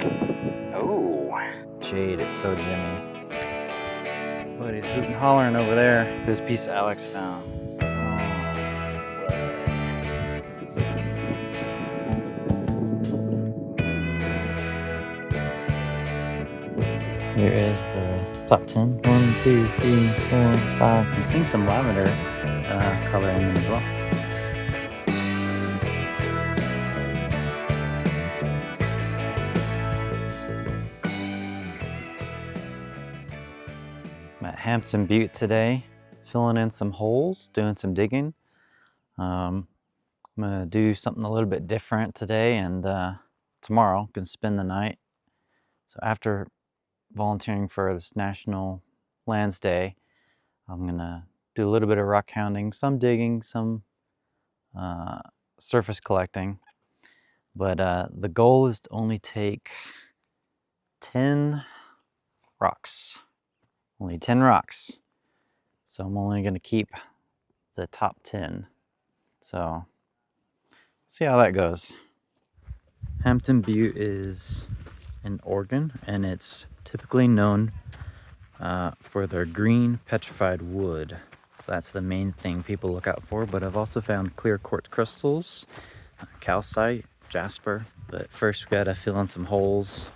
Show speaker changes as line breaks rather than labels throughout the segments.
Oh, jade, it's so Gemmy. But he's hooting hollering over there. This piece Alex found. Oh, what? Here is the top 10. 1, 2, 3, 4, 5. I'm seeing some lavender color in them as well. I'm at Hampton Butte today, filling in some holes, doing some digging. I'm gonna do something a little bit different today, and tomorrow I'm gonna spend the night. So after volunteering for this National Lands Day, I'm gonna do a little bit of rock hounding, some digging, some surface collecting. But the goal is to only take 10 rocks. Only 10 rocks. So I'm only gonna keep the top 10. So see how that goes. Hampton Butte is in Oregon, and it's typically known for their green petrified wood. So that's the main thing people look out for, but I've also found clear quartz crystals, calcite, jasper. But first we gotta fill in some holes.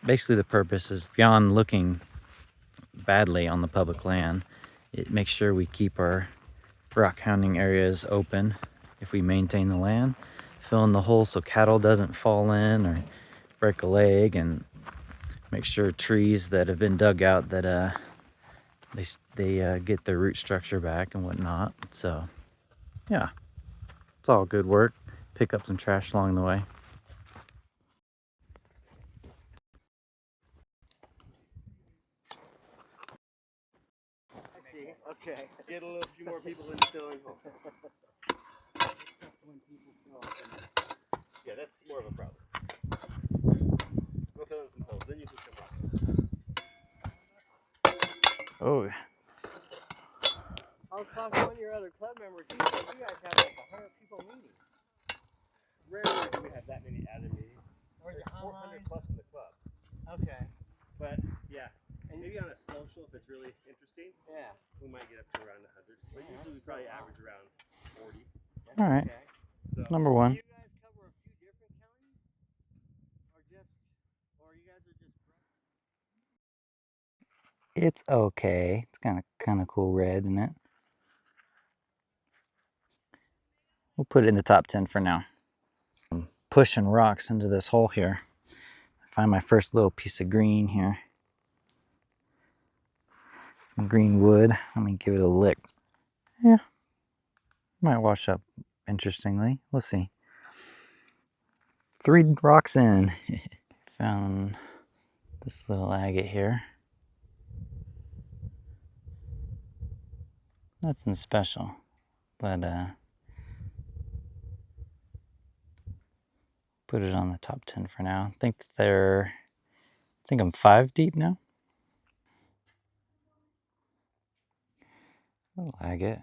Basically the purpose is beyond looking badly on the public land, it makes sure we keep our rock hounding areas open if we maintain the land. Fill in the hole so cattle doesn't fall in or break a leg, and make sure trees that have been dug out that they get their root structure back and whatnot. So yeah, it's all good work. Pick up some trash along the way.
I see. Okay. Get a little few more people in filling holes. Yeah, that's more of a problem. Go fill in some holes, then you can come up.
Oh.
I was talking to one of your other club members. He said you guys have like 100 people meeting. Rarely do we have that many at a meeting. Or is it 400 plus in the club. Okay. But yeah, and maybe on a social, if it's really interesting, yeah, we might get up to around 100. But usually we probably average around 40.
All right.
Okay. So,
Number one.
do you guys cover a few different counties, or you guys are just?
It's okay. It's kind of cool red, isn't it? We'll put it in the top 10 for now. I'm pushing rocks into this hole here. I find my first little piece of green here. Some green wood. Let me give it a lick. Yeah, might wash up interestingly. We'll see. 3 rocks in. Found this little agate here. Nothing special, but put it on the top 10 for now. I think I'm 5 deep now. Little agate.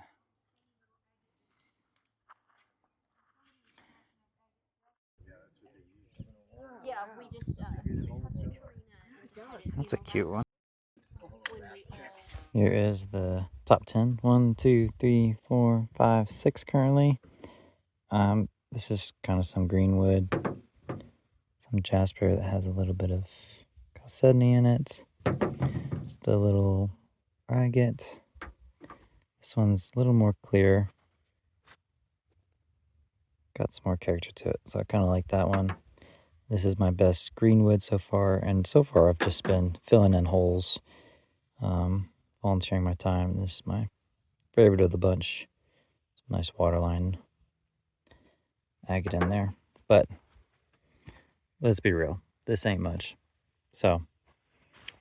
Yeah, we just talked to Karina and decided.
That's a cute one. Here is the top 10. 1, 2, 3, 4, 5, 6 currently. This is kind of some green wood, some jasper that has a little bit of chalcedony in it. Just a little agate. This one's a little more clear. Got some more character to it, so I kind of like that one. This is my best green wood so far, and so far I've just been filling in holes, volunteering my time. This is my favorite of the bunch. Some nice waterline agate in there, but let's be real, this ain't much. So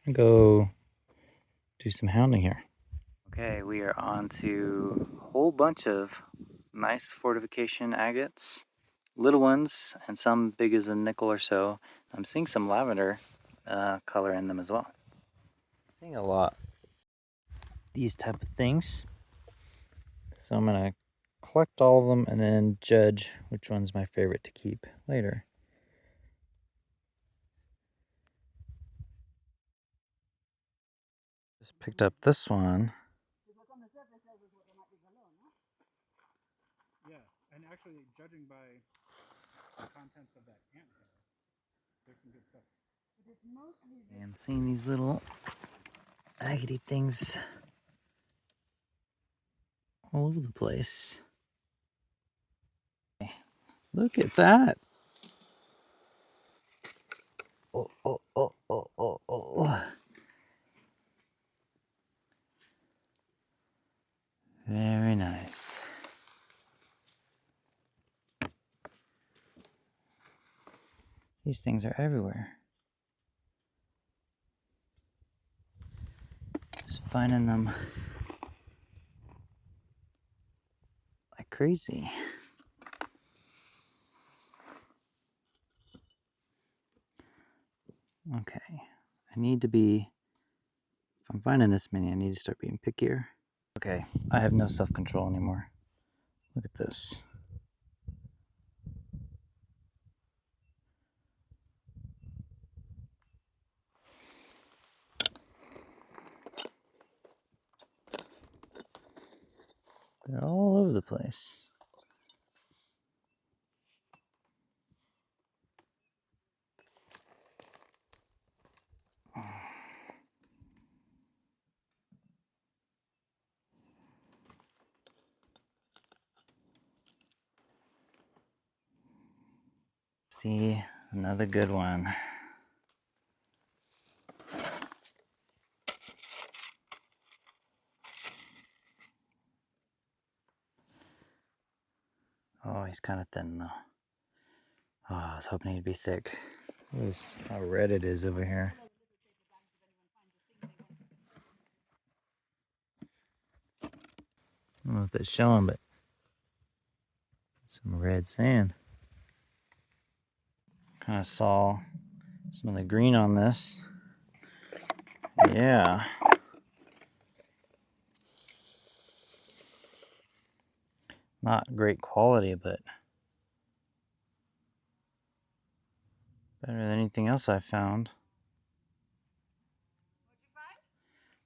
I'm gonna go do some hounding here. Okay, we are on to a whole bunch of nice fortification agates, little ones and some big as a nickel or so. I'm seeing some lavender color in them as well. Seeing a lot these type of things, so I'm gonna collect all of them and then judge which one's my favorite to keep later. Picked up this one.
Yeah, and actually, judging by the contents of that ant hill, there's some good stuff.
I'm seeing these little agate things all over the place. Look at that. Oh, oh, oh, oh, oh, oh. Very nice. These things are everywhere. Just finding them like crazy. Okay, I need to be, if I'm finding this many, I need to start being pickier. Okay, I have no self-control anymore. Look at this. They're all over the place. See, another good one. Oh, he's kind of thin though. Oh, I was hoping he'd be thick. Look how red it is over here. I don't know if it's showing, but some red sand. Kind of saw some of the green on this. Yeah. Not great quality, but better than anything else I found.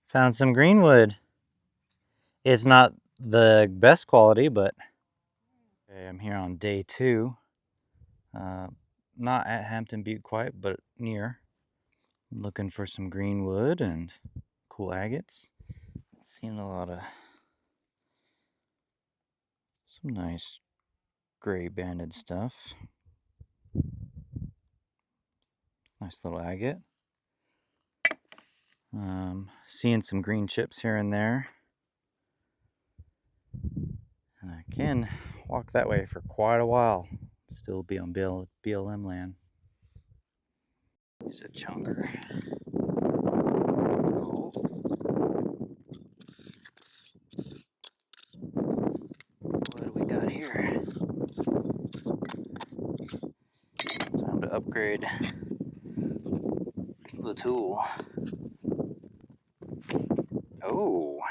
Found some greenwood. It's not the best quality, but okay, I'm here on day 2. Not at Hampton Butte quite, but near. Looking for some greenwood and cool agates. Seeing a lot of some nice gray banded stuff. Nice little agate. Seeing some green chips here and there. And I can walk that way for quite a while. Still be on BLM land. There's a chunker. Oh. What do we got here? Time to upgrade the tool. Oh.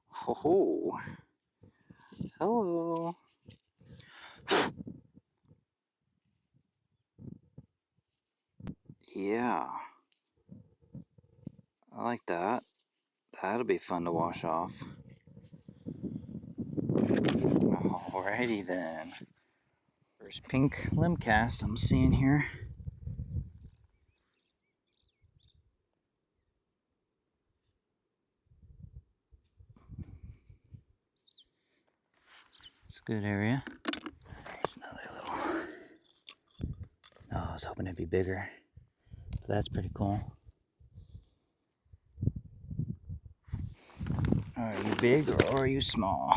Ho ho. Hello. Yeah. I like that. That'll be fun to wash off. Alrighty then. First pink limb cast I'm seeing here. It's a good area. There's another little. Oh, I was hoping it'd be bigger. But that's pretty cool. Are you big or are you small?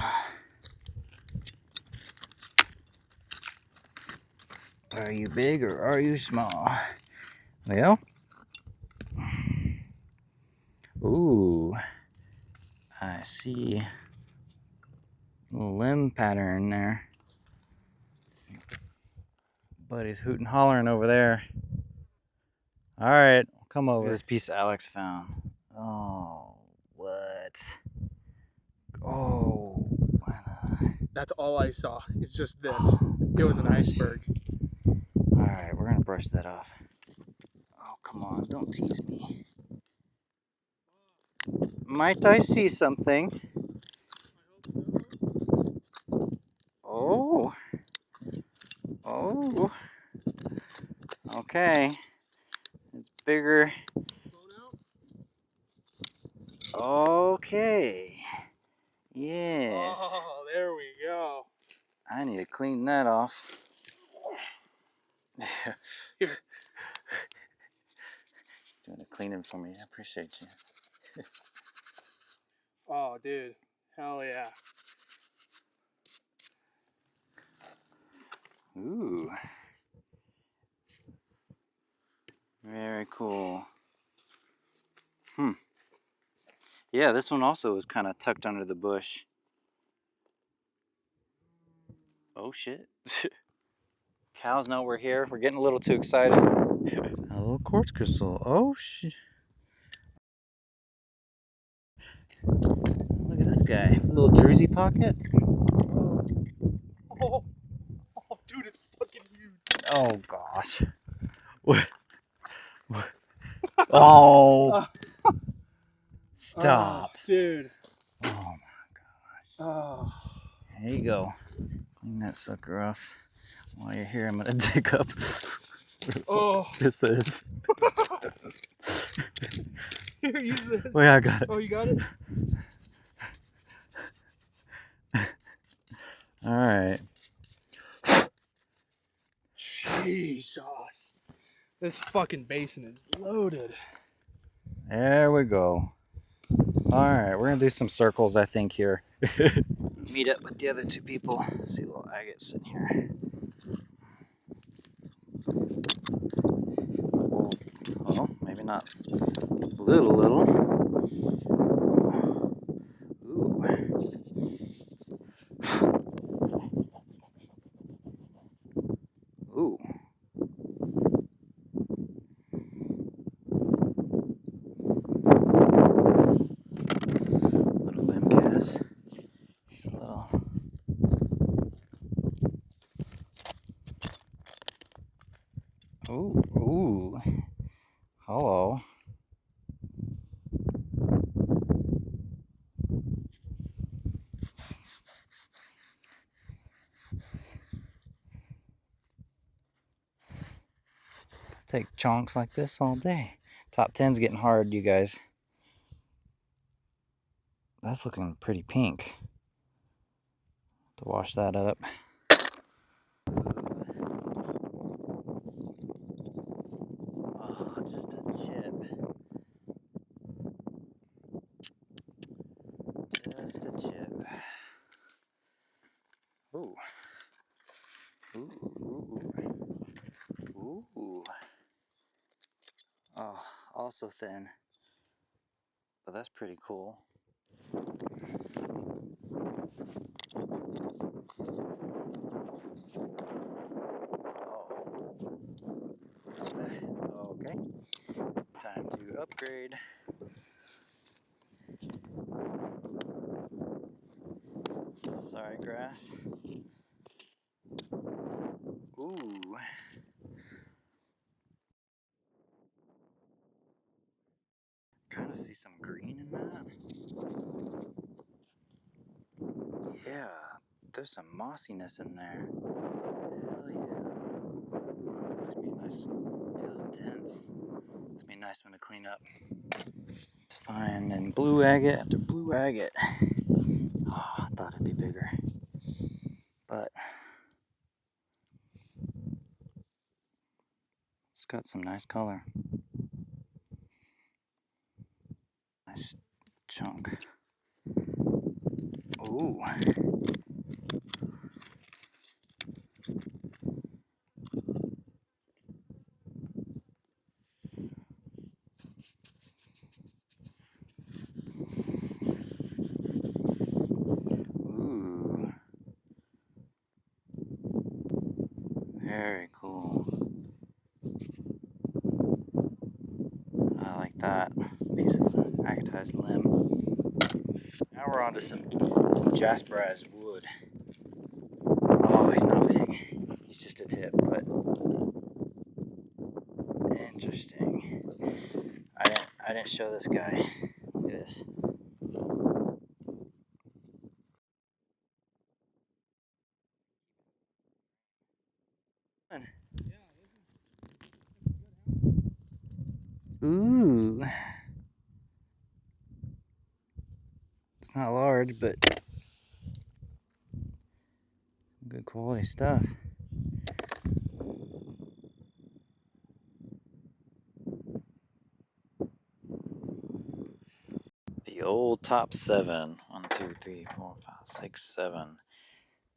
Are you big or are you small? Well, ooh, I see a little limb pattern there. Let's see. Buddy's hooting hollering over there. All right, come over. This piece Alex found. Oh, what? Oh,
That's all I saw. It's just this. It was an iceberg.
All right, we're gonna brush that off. Oh, come on, don't tease me. Might I see something? Oh. Oh. Okay. It's bigger. Okay. Yes.
Oh, there we go.
I need to clean that off. He's doing the cleaning for me. I appreciate you.
Oh, dude. Hell yeah.
Ooh. Very cool. Yeah, this one also was kind of tucked under the bush. Oh shit. Cows know we're here. We're getting a little too excited. A little quartz crystal. Oh shit. Look at this guy. A little druzy pocket.
Oh, dude, it's fucking huge.
Oh gosh. What? Oh. Stop.
Oh, dude.
Oh my gosh.
Oh.
There you go. Clean that sucker off. While you're here, I'm gonna dig up
Oh.
what this is.
Here, use this.
Oh yeah, I got it.
Oh, you got it?
All right.
Jesus. This fucking basin is loaded.
There we go. All right, we're gonna do some circles, I think, here. Meet up with the other two people. See a little agate sitting here. Well, maybe not. Little. Ooh. Ooh. Little limb cast. Here's a little. Ooh. Hello. Take chunks like this all day. Top 10's getting hard, you guys. That's looking pretty pink. To wash that up. Oh, just a chip. Just a chip. Ooh. Ooh. Oh, also thin. But that's pretty cool. Oh. Okay. Time to upgrade. Sorry, grass. Ooh. Kind of see some green in that. Yeah, there's some mossiness in there. Hell yeah. That's gonna be nice. Feels dense. It's gonna be a nice one to clean up. Fine, and blue agate after blue agate. Oh, I thought it'd be bigger. But it's got some nice color. Nice chunk. Ooh. Ooh. Very cool. I like that piece of agatized limb. Now we're on to some jasperized wood. Oh, he's not big. He's just a tip, but interesting. I didn't show this guy. Look at this.
Yeah,
Ooh. It's not large, but good quality stuff. The old top 7. 1, 2, 3, 4, 5, 6, 7.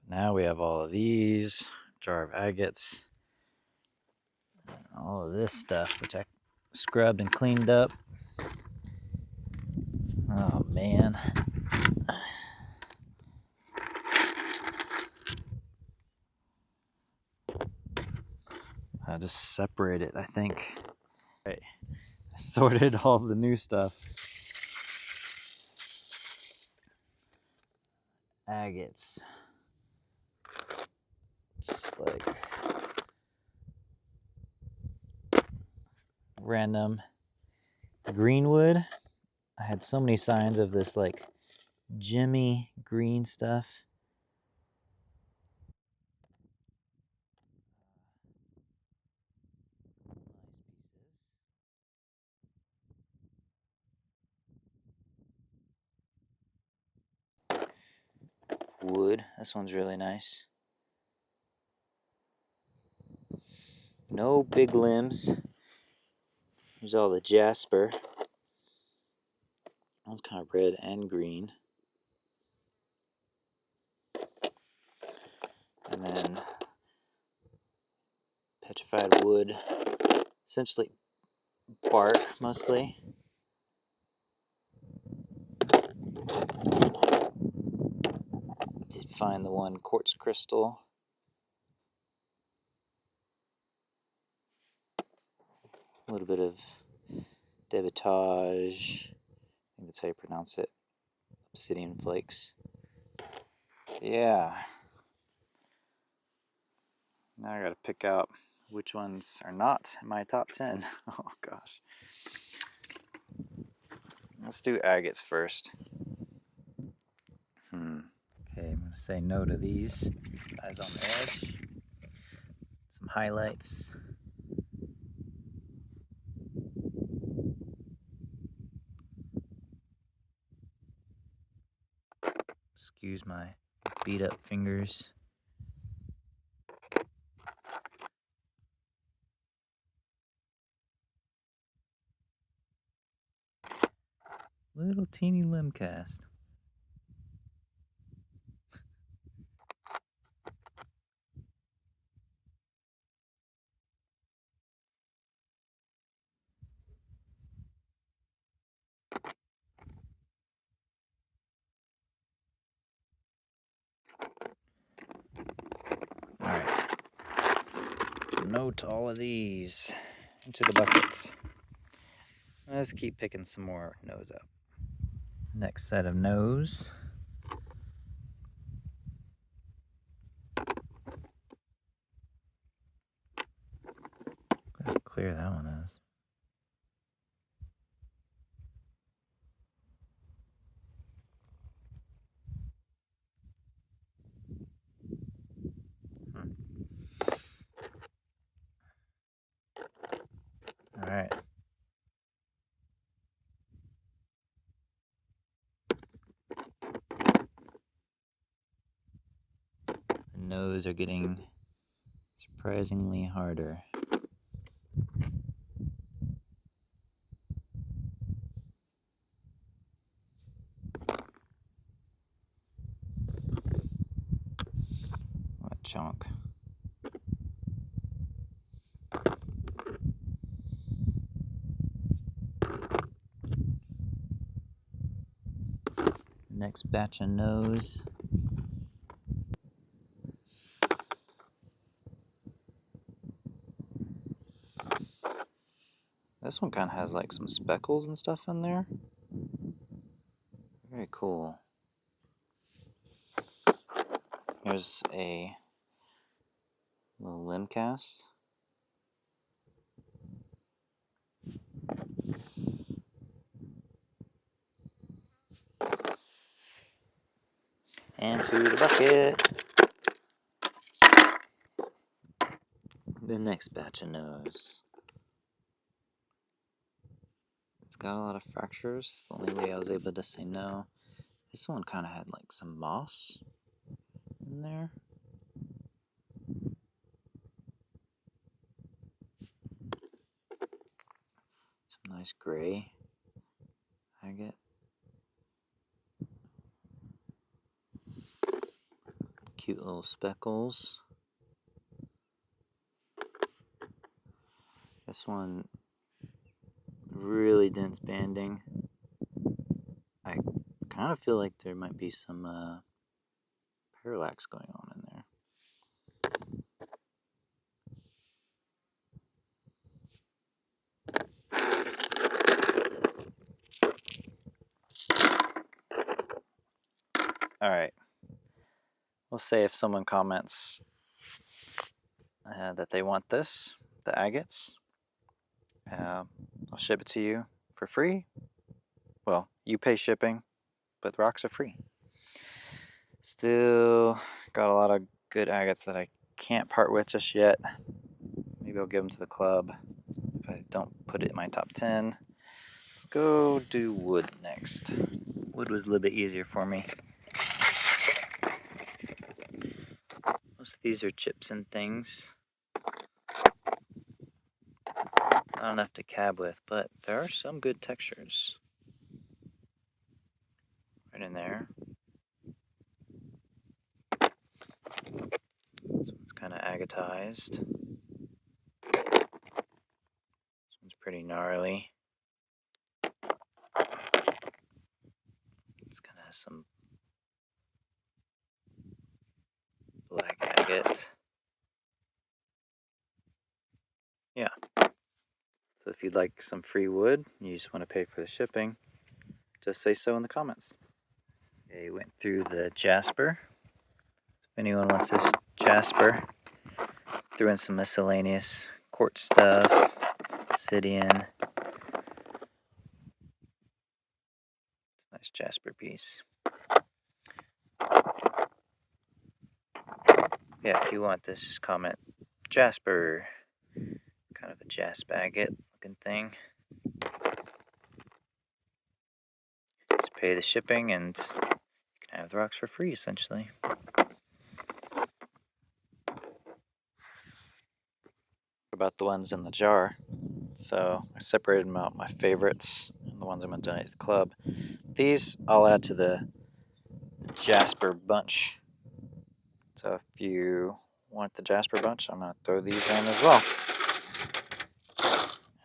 Now we have all of these, jar of agates, and all of this stuff, which I scrubbed and cleaned up. Oh man. I just separate it, I think. Right. I sorted all the new stuff. Agates. Just like random greenwood. I had so many signs of this like Gemmy green stuff. Wood. This one's really nice. No big limbs. There's all the Jasper. That one's kind of red and green. And then petrified wood. Essentially bark mostly. Did find the one quartz crystal. A little bit of debitage. I think that's how you pronounce it. Obsidian flakes. Yeah. Now I gotta pick out which ones are not in my top 10. Oh gosh. Let's do agates first. Okay, I'm gonna say no to these guys on the edge. Some highlights. Excuse my beat up fingers. Little teeny limb cast. Alright. Note all of these into the buckets. Let's keep picking some more nose up. Next set of nose. Let's clear that one is. Alright. The nose are getting surprisingly harder. What chunk? Next batch of nose. This one kind of has like some speckles and stuff in there. Very cool. Here's a little limb cast. And to the bucket. The next batch of nose. It's got a lot of fractures. It's the only way I was able to say no. This one kind of had like some moss in there. Some nice gray agate. Cute little speckles. This one, really dense banding. I kind of feel like there might be some parallax going on in there. Alright, we'll say if someone comments that they want this, the agates, I'll ship it to you for free. Well, you pay shipping, but the rocks are free. Still got a lot of good agates that I can't part with just yet. Maybe I'll give them to the club if I don't put it in my top 10. Let's go do wood next. Wood was a little bit easier for me. Most of these are chips and things. Not enough to cab with, but there are some good textures. Right in there. This one's kind of agatized. This one's pretty gnarly. It's kind of has some black agate. Yeah. So if you'd like some free wood, you just want to pay for the shipping, just say so in the comments. Okay, went through the Jasper. If anyone wants this Jasper, threw in some miscellaneous quartz stuff, obsidian. Nice Jasper piece. Yeah, if you want this, just comment Jasper. Kind of a Jasper agate looking thing. Just pay the shipping and you can have the rocks for free, essentially. About the ones in the jar. So I separated them out, my favorites, and the ones I'm going to donate to the club. These I'll add to the Jasper bunch. So if you want the Jasper bunch, I'm going to throw these in as well.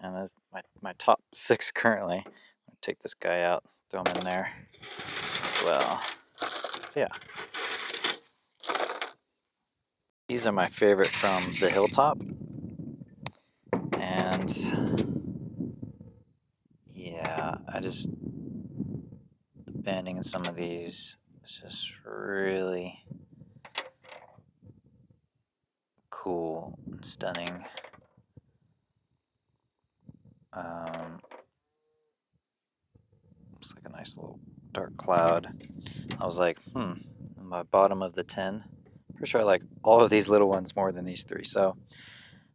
And that's my top 6 currently. I'm going to take this guy out, throw him in there as well. So yeah. These are my favorite from the Hilltop. And yeah, the banding in some of these is just really cool and stunning. Looks like a nice little dark cloud. I was like, on my bottom of the 10. Pretty sure I like all of these little ones more than these 3. So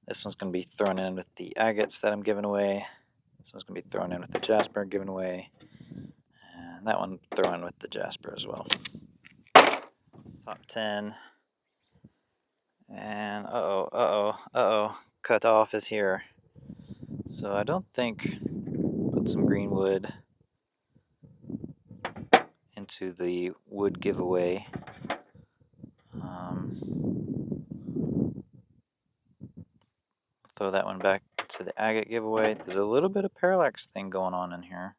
this one's going to be thrown in with the agates that I'm giving away. This one's going to be thrown in with the Jasper given away. And that one thrown in with the Jasper as well. Top 10. And cut off is here. So I don't think put some green wood into the wood giveaway. Throw that one back to the agate giveaway. There's a little bit of parallax thing going on in here.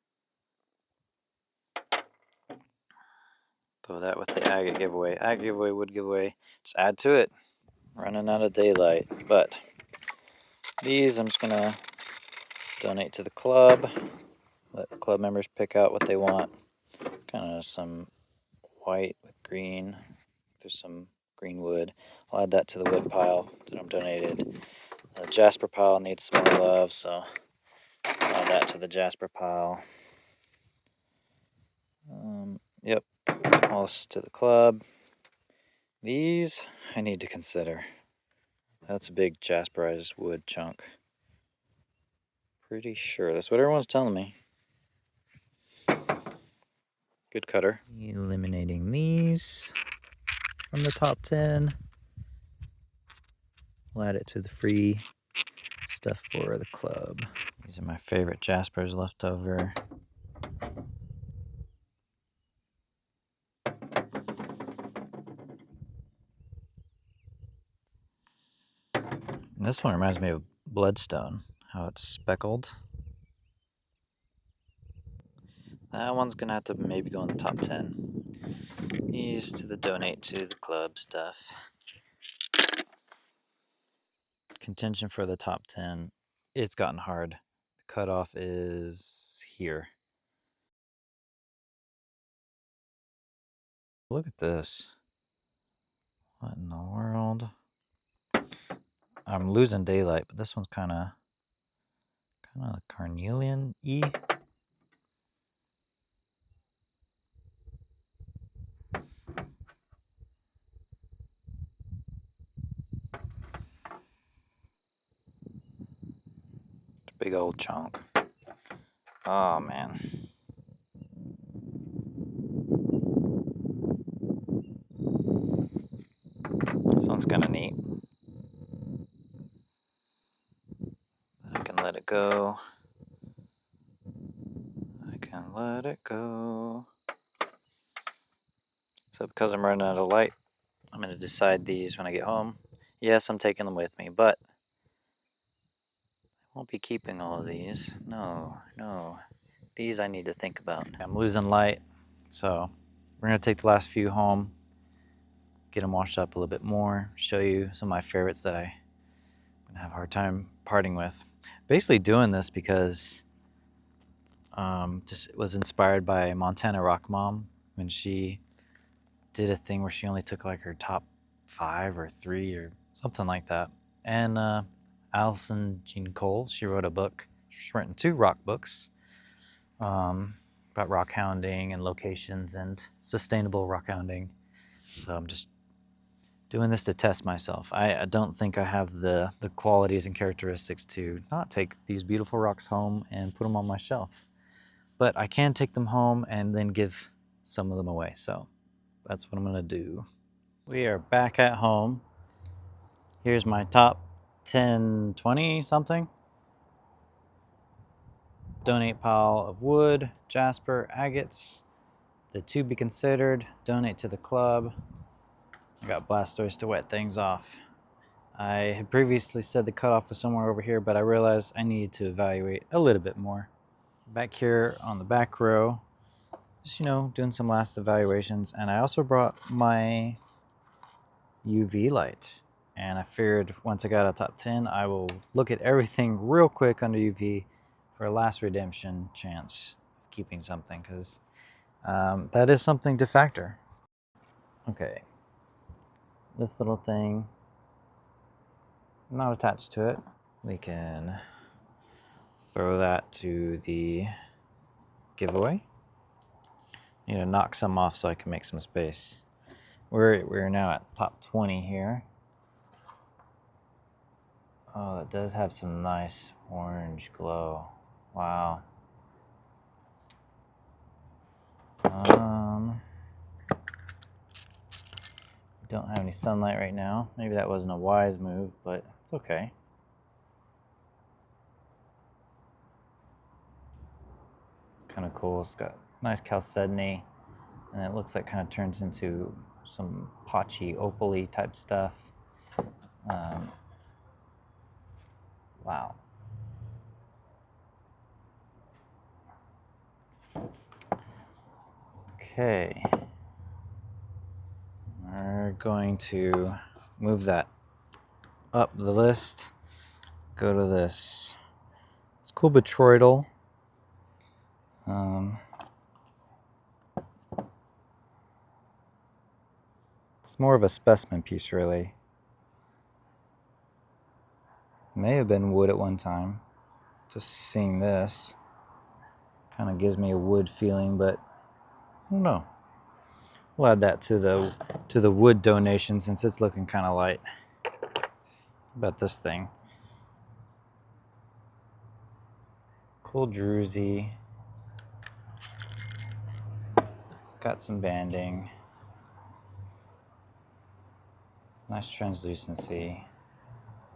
Throw that with the agate giveaway. Agate giveaway, wood giveaway. Just add to it. Running out of daylight. But these I'm just going to donate to the club. Let the club members pick out what they want. Kind of some white with green. There's some green wood. I'll add that to the wood pile that I'm donated. The Jasper pile needs some more love, so I'll add that to the Jasper pile. Yep, all to the club. These I need to consider. That's a big jasperized wood chunk. Pretty sure. That's what everyone's telling me. Good cutter. Eliminating these from the top 10. We'll add it to the free stuff for the club. These are my favorite jaspers left over. And this one reminds me of bloodstone, how it's speckled. That one's gonna have to maybe go in the top 10. These to the donate to the club stuff. Contention for the top 10. It's gotten hard. The cutoff is here. Look at this. What in the world? I'm losing daylight, but this one's kind of carnelian-y. Big old chunk. Oh man. This one's kind of neat. I can let it go. I can let it go. So because I'm running out of light, I'm going to decide these when I get home. Yes, I'm taking them with me, but I won't be keeping all of these. No. These I need to think about. I'm losing light, so we're going to take the last few home, get them washed up a little bit more, show you some of my favorites that I'm going to have a hard time parting with. Basically doing this because just was inspired by Montana Rock Mom when she did a thing where she only took like her top 5 or 3 or something like that. And Allison Jean Cole, she wrote a book. She's written 2 rock books about rock hounding and locations and sustainable rock hounding. So I'm just doing this to test myself. I don't think I have the qualities and characteristics to not take these beautiful rocks home and put them on my shelf. But I can take them home and then give some of them away. So that's what I'm gonna do. We are back at home. Here's my top 10, 20 something. Donate pile of wood, Jasper Agates. The to be considered, donate to the club. I got Blastoise to wet things off. I had previously said the cutoff was somewhere over here, but I realized I needed to evaluate a little bit more. Back here on the back row, just, doing some last evaluations. And I also brought my UV light. And I figured once I got a top 10, I will look at everything real quick under UV for a last redemption chance of keeping something, because that is something to factor. Okay, this little thing, I'm not attached to it. We can throw that to the giveaway. Need to knock some off so I can make some space. We're now at top 20 here. Oh, it does have some nice orange glow. Wow. Don't have any sunlight right now. Maybe that wasn't a wise move, but it's okay. It's kind of cool. It's got nice chalcedony, and it looks like kind of turns into some potchy, opal-y type stuff. Wow. Okay. We're going to move that up the list. Go to this. It's cool botryoidal. It's more of a specimen piece, really. May have been wood at one time. Just seeing this kind of gives me a wood feeling, but I don't know. We'll add that to the wood donation since it's looking kind of light. about this thing? Cool druzy. It's got some banding. Nice translucency.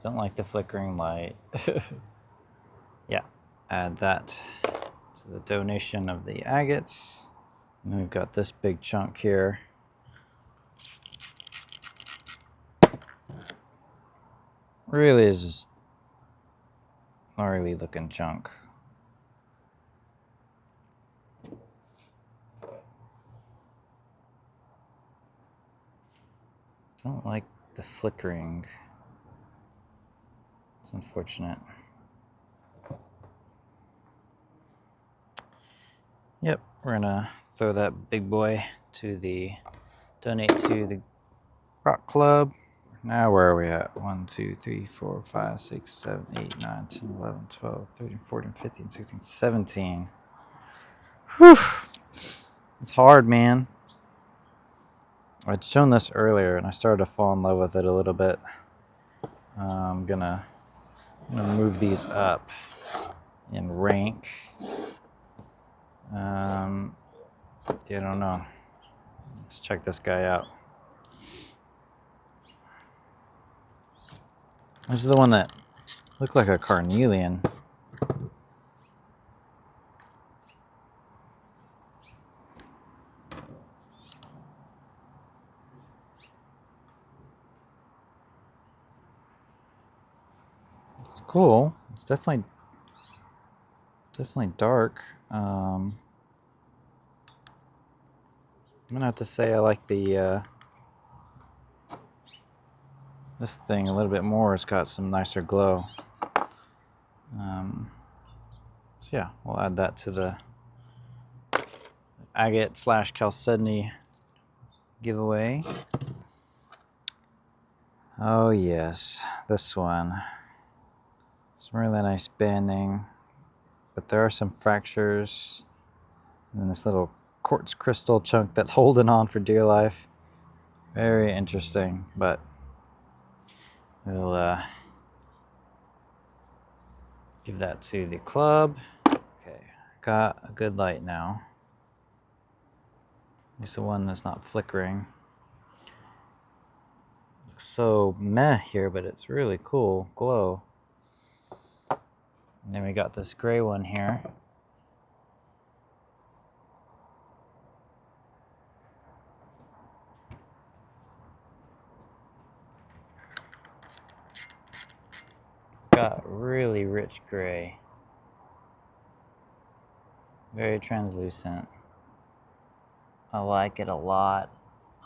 Don't like the flickering light. Yeah, add that to the donation of the agates. And we've got this big chunk here. Really is just gnarly looking chunk. Don't like the flickering. It's unfortunate. Yep, we're gonna throw that big boy to the donate to the rock club. Now where are we at? 1, 2, 3, 4, 5, 6, 7, 8, 9, 10, 11, 12, 13, 14, 15, 16, 17. Whew. It's hard, man. I'd shown this earlier and I started to fall in love with it a little bit. I'm gonna move these up in rank. Yeah, I don't know. Let's check this guy out. This is the one that looked like a carnelian. It's cool. It's definitely dark. I'm gonna have to say I like the this thing a little bit more. It's got some nicer glow. So yeah, we'll add that to the agate / chalcedony giveaway. Oh yes, this one. Some really nice banding, but there are some fractures. And then this little quartz crystal chunk that's holding on for dear life. Very interesting, but we'll give that to the club. Okay, got a good light now. It's the one that's not flickering. Looks so meh here, but it's really cool glow. And then we got this gray one here. It's got really rich gray. Very translucent. I like it a lot.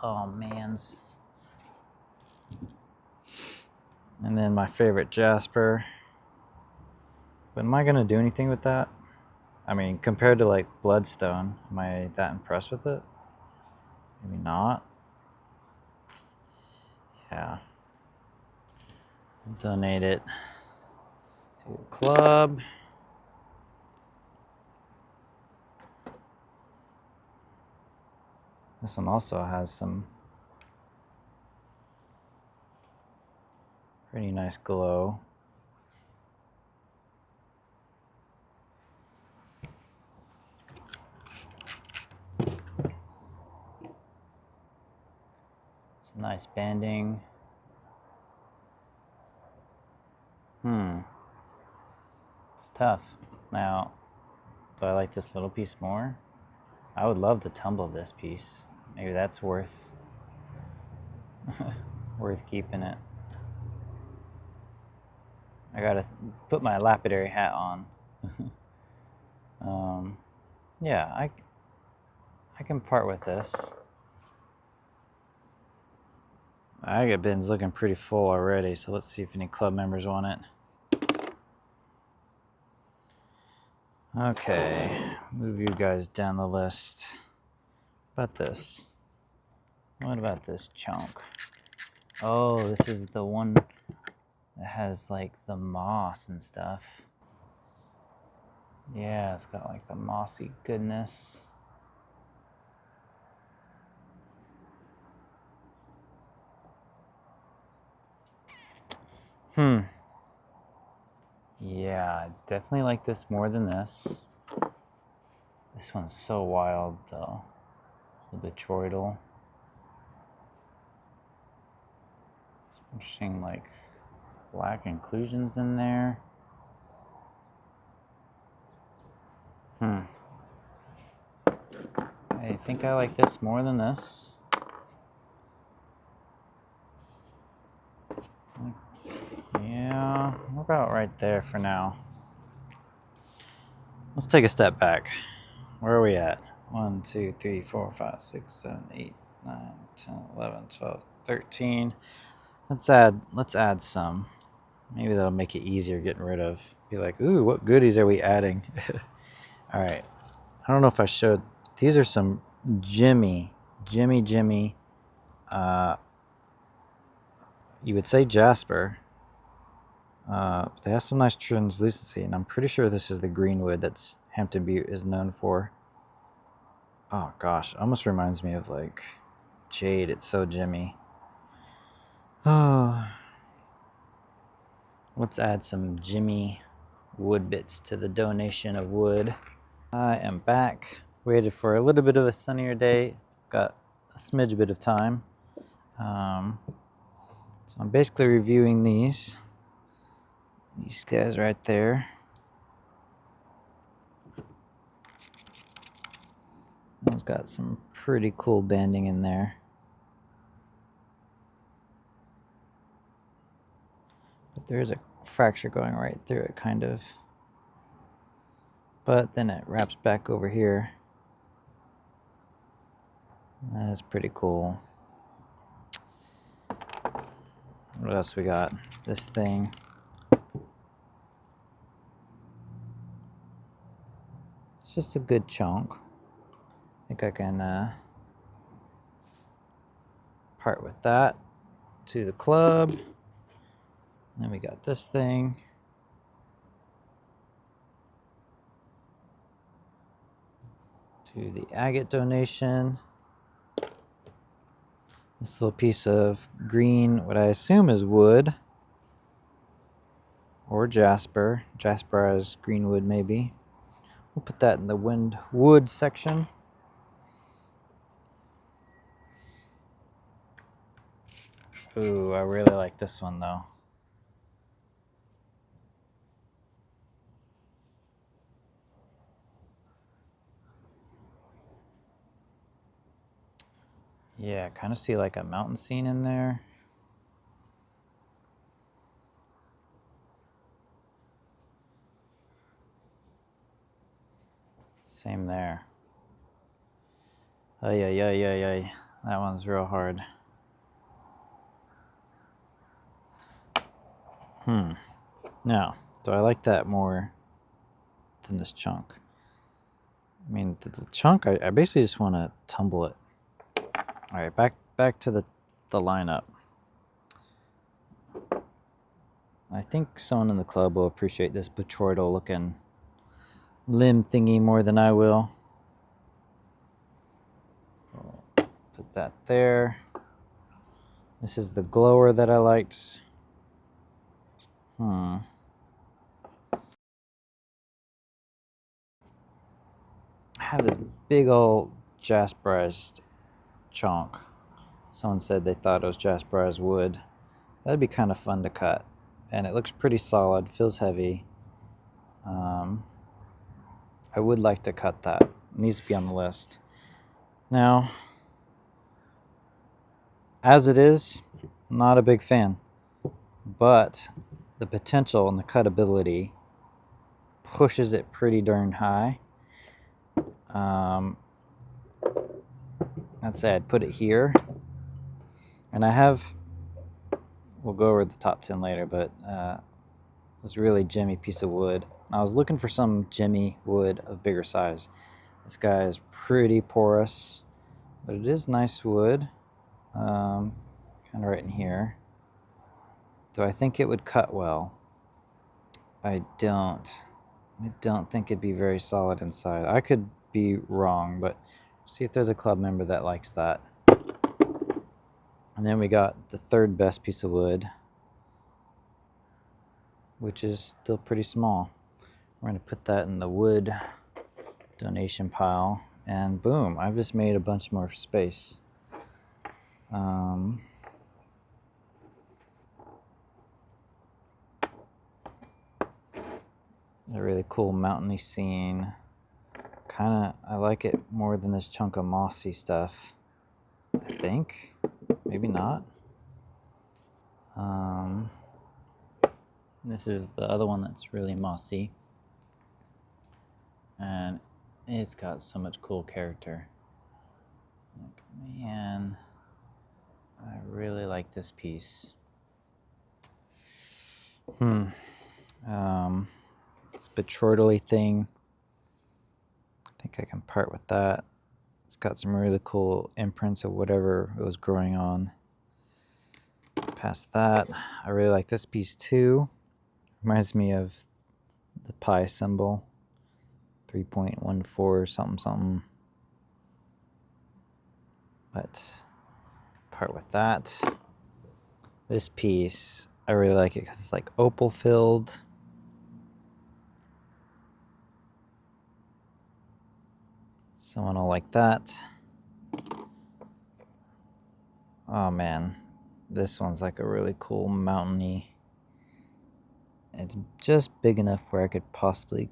Oh, mans. And then my favorite Jasper. But am I gonna do anything with that? I mean, compared to like Bloodstone, am I that impressed with it? Maybe not. Yeah. Donate it to the club. This one also has some pretty nice glow. Some nice banding. It's tough. Now, do I like this little piece more? I would love to tumble this piece. Maybe that's worth keeping it. I gotta put my lapidary hat on. Yeah, I can part with this. My agate bin's looking pretty full already, so let's see if any club members want it. Okay, move you guys down the list. What about this? What about this chunk? Oh, this is the one that has like the moss and stuff. Yeah, it's got like the mossy goodness. Yeah, I definitely like this more than this. This one's so wild though. The choroidal. Some interesting like black inclusions in there. I think I like this more than this. Yeah, we're about right there for now. Let's take a step back. Where are we at? 1, 2, 3, 4, 5, 6, 7, 8, 9, 10, 11, 12, 13. Let's add some. Maybe that'll make it easier getting rid of. Be like, ooh, what goodies are we adding? All right. I don't know if I showed. These are some Gemmy. You would say Jasper. But they have some nice translucency, and I'm pretty sure this is the greenwood that's Hampton Butte is known for. Oh gosh, almost reminds me of like jade. It's so Gemmy. Oh, let's add some Gemmy wood bits to the donation of wood. I am back. Waited for a little bit of a sunnier day. Got a smidge bit of time. So I'm basically reviewing these guys right there. It's got some pretty cool banding in there. But there is a fracture going right through it, kind of. But then it wraps back over here. That's pretty cool. What else we got? This thing. It's just a good chunk. I think I can part with that to the club. And then we got this thing. To the agate donation. This little piece of green, what I assume is wood. Or jasper. Jasper as greenwood maybe. We'll put that in the wood section. Ooh, I really like this one though. Yeah, kind of see like a mountain scene in there. Same there. Oh yeah. That one's real hard. Now, do I like that more than this chunk? I mean, the chunk, I basically just want to tumble it. All right, back to the lineup. I think someone in the club will appreciate this botryoidal looking limb thingy more than I will. So put that there. This is the glower that I liked. I have this big old jasperized chunk. Someone said they thought it was jasperized wood. That'd be kind of fun to cut. And it looks pretty solid, feels heavy. I would like to cut that. It needs to be on the list. Now, as it is, I'm not a big fan. But the potential and the cutability pushes it pretty darn high. I'd say I'd put it here. And I have, we'll go over the top 10 later, but this really Gemmy piece of wood. I was looking for some Gemmy wood of bigger size. This guy is pretty porous, but it is nice wood. Kind of right in here. Do I think it would cut well? I don't think it'd be very solid inside. I could be wrong, but see if there's a club member that likes that. And then we got the third best piece of wood. which is still pretty small. We're going to put that in the wood donation pile, and boom, I've just made a bunch more space. A really cool mountainy scene. I like it more than this chunk of mossy stuff, I think. Maybe not. This is the other one that's really mossy, and it's got so much cool character. Like, man, I really like this piece. It's a betroidally thing. I think I can part with that. It's got some really cool imprints of whatever it was growing on. Past that, I really like this piece too. Reminds me of the pi symbol, 3.14 something something. But part with that. This piece, I really like it because it's like opal filled. Someone will like that. Oh man, this one's like a really cool mountainy. It's just big enough where I could possibly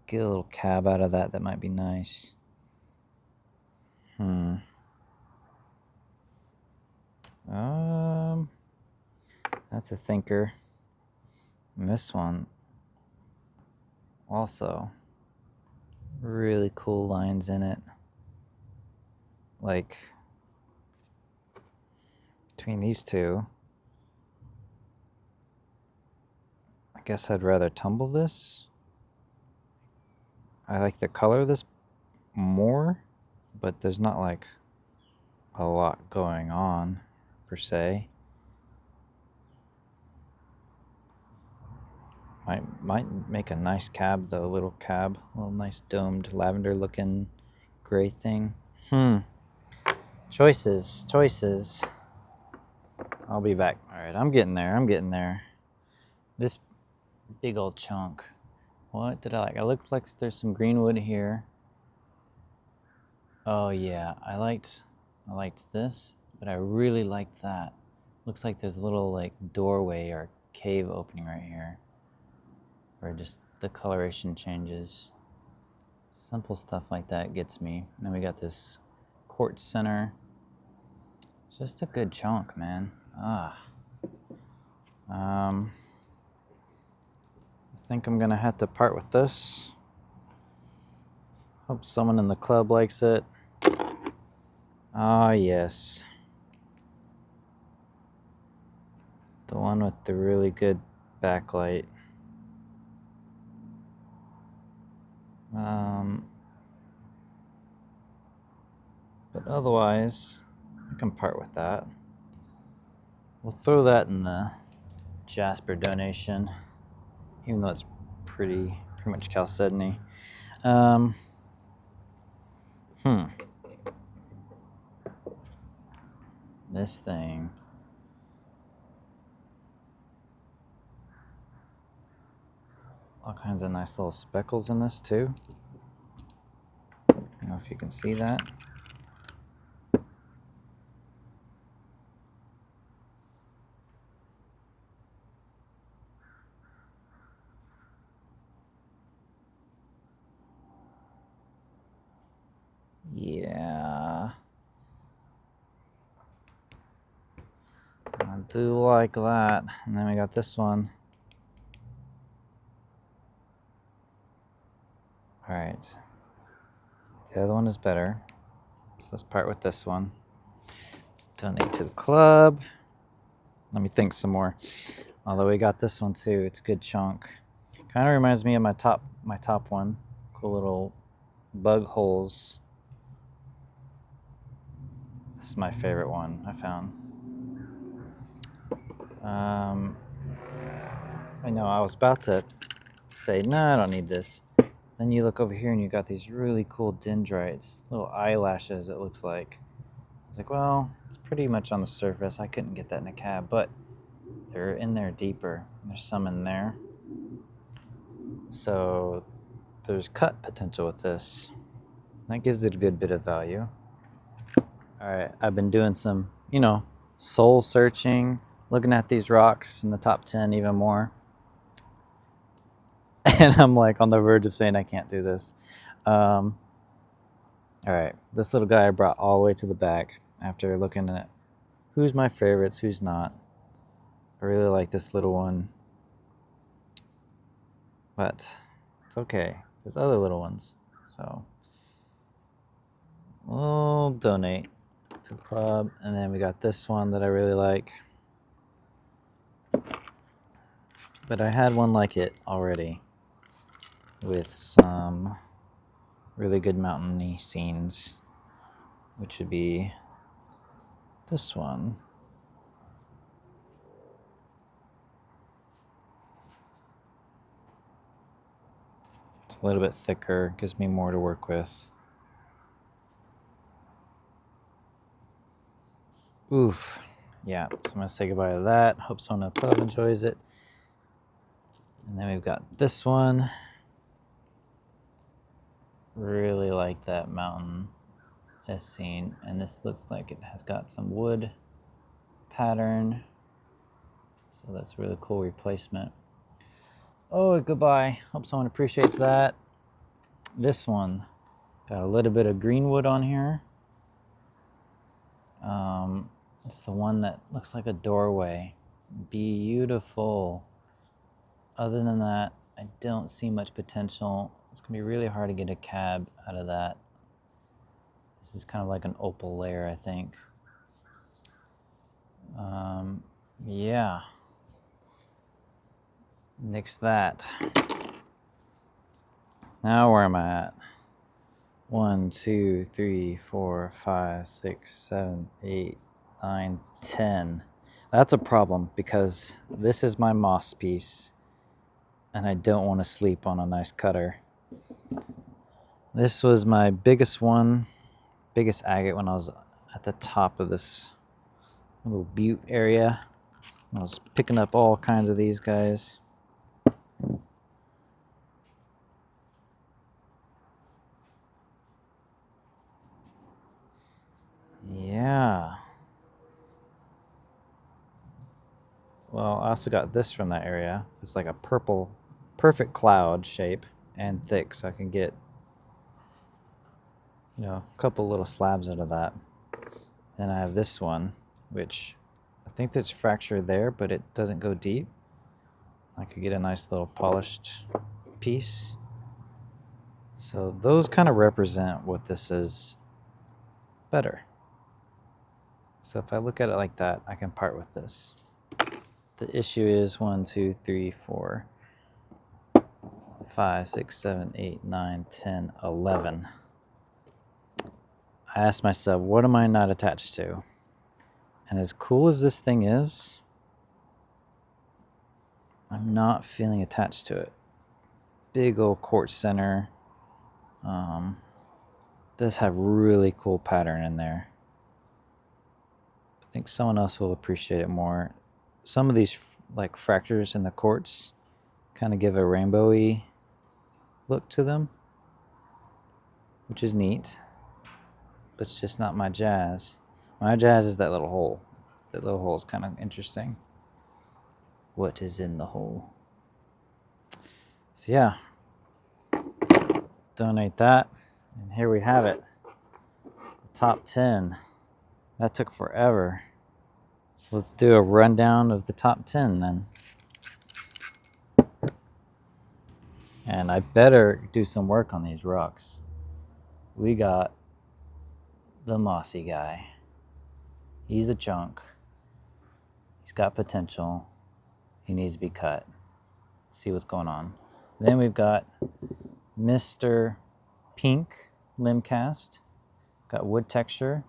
get a little cab out of that. That might be nice. That's a thinker. And this one also really cool lines in it. Like between these two, I guess I'd rather tumble this. I like the color of this more, but there's not like a lot going on per se. Might make a nice cab though, little cab, a little nice domed lavender looking gray thing. Choices. I'll be back. All right, I'm getting there. This big old chunk. What did I like? It looks like there's some green wood here. Oh yeah, I liked this, but I really liked that. Looks like there's a little like doorway or cave opening right here, where just the coloration changes. Simple stuff like that gets me. Then we got this quartz center. It's just a good chunk, man. I think I'm gonna have to part with this. Hope someone in the club likes it. Ah, yes. The one with the really good backlight. But otherwise, I can part with that. We'll throw that in the Jasper donation, even though it's pretty much chalcedony. This thing. All kinds of nice little speckles in this too. I don't know if you can see that. Yeah. I do like that. And then we got this one. All right. The other one is better. So let's part with this one. Donate to the club. Let me think some more. Although we got this one too. It's a good chunk. Kind of reminds me of my top one. Cool little bug holes. This is my favorite one I found. I know I was about to say, nah, I don't need this. Then you look over here and you got these really cool dendrites, little eyelashes it looks like. It's like, well, it's pretty much on the surface. I couldn't get that in a cab, but they're in there deeper. There's some in there. So there's cut potential with this. That gives it a good bit of value. All right, I've been doing some, you know, soul searching, looking at these rocks in the top 10 even more. And I'm like on the verge of saying I can't do this. All right, this little guy I brought all the way to the back after looking at who's my favorites, who's not. I really like this little one, but it's okay. There's other little ones, so we'll donate to the club. And then we got this one that I really like, but I had one like it already with some really good mountainy scenes, which would be this one. It's a little bit thicker, gives me more to work with. Oof. Yeah, so I'm gonna say goodbye to that. Hope someone at the club enjoys it. And then we've got this one. Really like that mountain as seen. And this looks like it has got some wood pattern. So that's a really cool replacement. Oh, goodbye. Hope someone appreciates that. This one got a little bit of greenwood on here. It's the one that looks like a doorway. Beautiful. Other than that, I don't see much potential. It's gonna be really hard to get a cab out of that. This is kind of like an opal layer, I think. Yeah. Nix that. Now where am I at? 1, 2, 3, 4, 5, 6, 7, 8, 9, 10. That's a problem because this is my moss piece and I don't want to sleep on a nice cutter. This was my biggest one, biggest agate when I was at the top of this little butte area. I was picking up all kinds of these guys. Yeah. Well, I also got this from that area. It's like a purple, perfect cloud shape and thick, so I can get, you know, a couple little slabs out of that. Then I have this one, which I think there's fracture there, but it doesn't go deep. I could get a nice little polished piece. So those kind of represent what this is better. So if I look at it like that, I can part with this. The issue is 1, 2, 3, 4, 5, 6, 7, 8, 9, 10, 11. I asked myself, what am I not attached to? And as cool as this thing is, I'm not feeling attached to it. Big old quartz center. Does have really cool pattern in there. I think someone else will appreciate it more. Some of these like fractures in the quartz kind of give a rainbowy look to them, which is neat, but it's just not my jazz. My jazz is that little hole. That little hole is kind of interesting. What is in the hole? So yeah, donate that, and here we have it. The top 10. That took forever. So let's do a rundown of the top 10 then. And I better do some work on these rocks. We got the mossy guy. He's a chunk. He's got potential. He needs to be cut. See what's going on. Then we've got Mr. Pink limb cast. Got wood texture.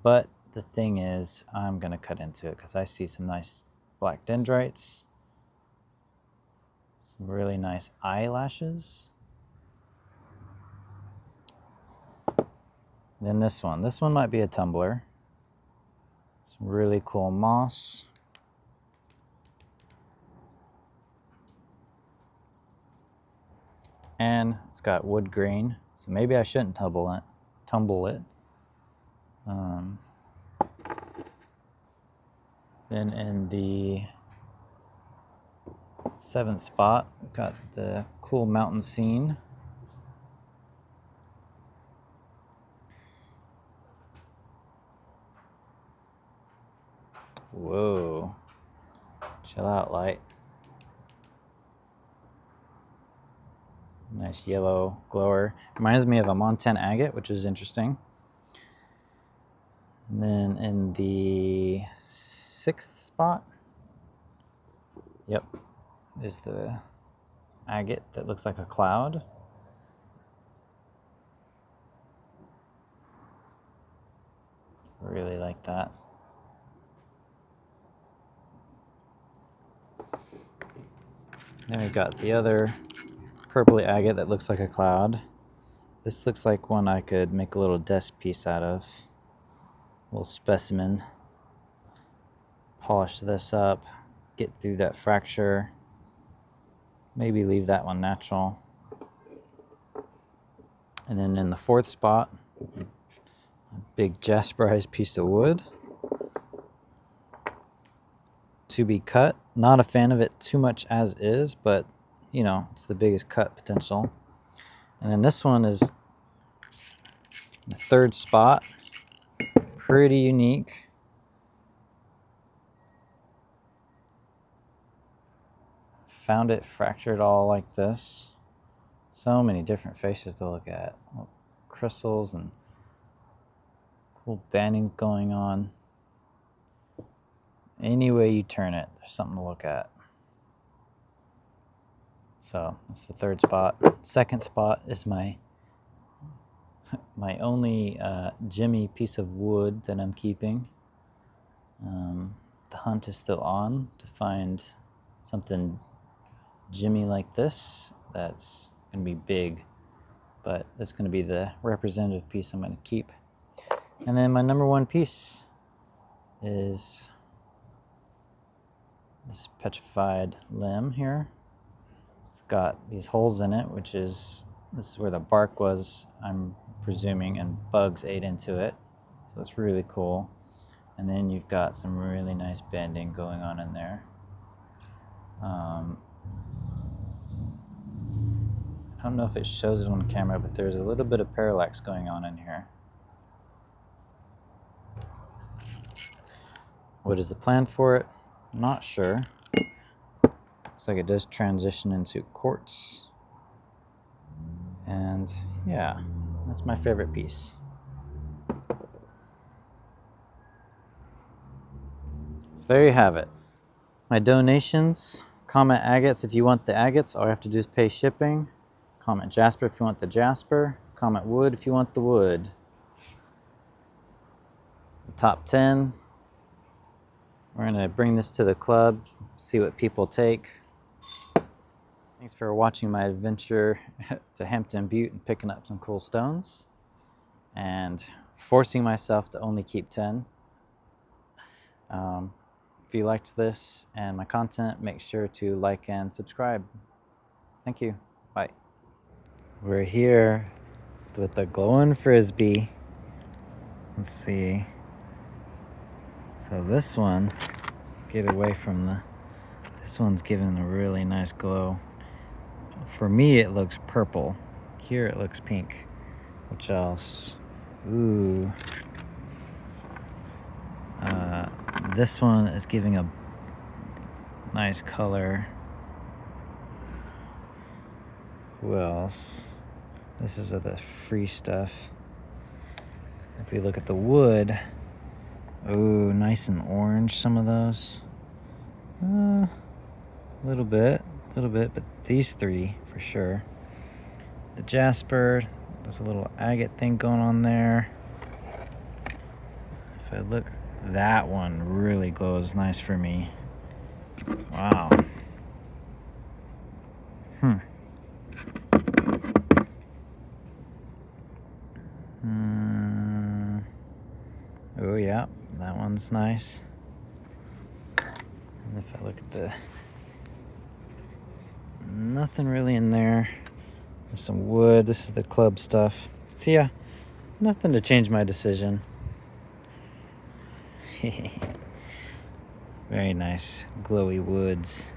But the thing is, I'm going to cut into it because I see some nice black dendrites. Some really nice eyelashes. Then this one. This one might be a tumbler. Some really cool moss. and it's got wood grain, so maybe I shouldn't tumble it. Then in the 7th spot, we've got the cool mountain scene. Whoa, chill out, light. Nice yellow glower. Reminds me of a Montana agate, which is interesting. And then in the 6th spot, yep, is the agate that looks like a cloud. Really like that. Then we've got the other purpley agate that looks like a cloud. This looks like one I could make a little desk piece out of. A little specimen. Polish this up, get through that fracture. Maybe leave that one natural. And then in the 4th spot, a big jasperized piece of wood. To be cut. Not a fan of it too much as is, but you know, it's the biggest cut potential. And then this one is the 3rd spot. Pretty unique. Found it fractured all like this. So many different faces to look at. Crystals and cool bandings going on. Any way you turn it, there's something to look at. So that's the 3rd spot. 2nd spot is my only Gemmy piece of wood that I'm keeping. The hunt is still on to find something Gemmy like this that's going to be big, but it's going to be the representative piece I'm going to keep. And then my number 1 piece is this petrified limb here. It's got these holes in it, this is where the bark was, I'm presuming, and bugs ate into it. So that's really cool. And then you've got some really nice bending going on in there. I don't know if it shows it on camera, but there's a little bit of parallax going on in here. What is the plan for it? Not sure. Looks like it does transition into quartz. And yeah, that's my favorite piece. So there you have it. My donations. Comment agates if you want the agates. All you have to do is pay shipping. Comment Jasper if you want the Jasper. Comment wood if you want the wood. The top 10. We're going to bring this to the club, see what people take. Thanks for watching my adventure to Hampton Butte and picking up some cool stones. And forcing myself to only keep 10. If you liked this and my content, make sure to like and subscribe. Thank you. Bye. We're here with the glowing frisbee. Let's see. So this one, get away from this one's giving a really nice glow. For me, it looks purple. Here it looks pink. Which else? Ooh. This one is giving a nice color. Who else? This is the free stuff. If we look at the wood, ooh, nice and orange, some of those. A little bit, but these 3 for sure. The Jasper, there's a little agate thing going on there. If I look, that one really glows nice for me. Wow. Oh yeah, that one's nice. And if I look at nothing really in there. There's some wood. This is the club stuff. So yeah, nothing to change my decision. Very nice glowy woods.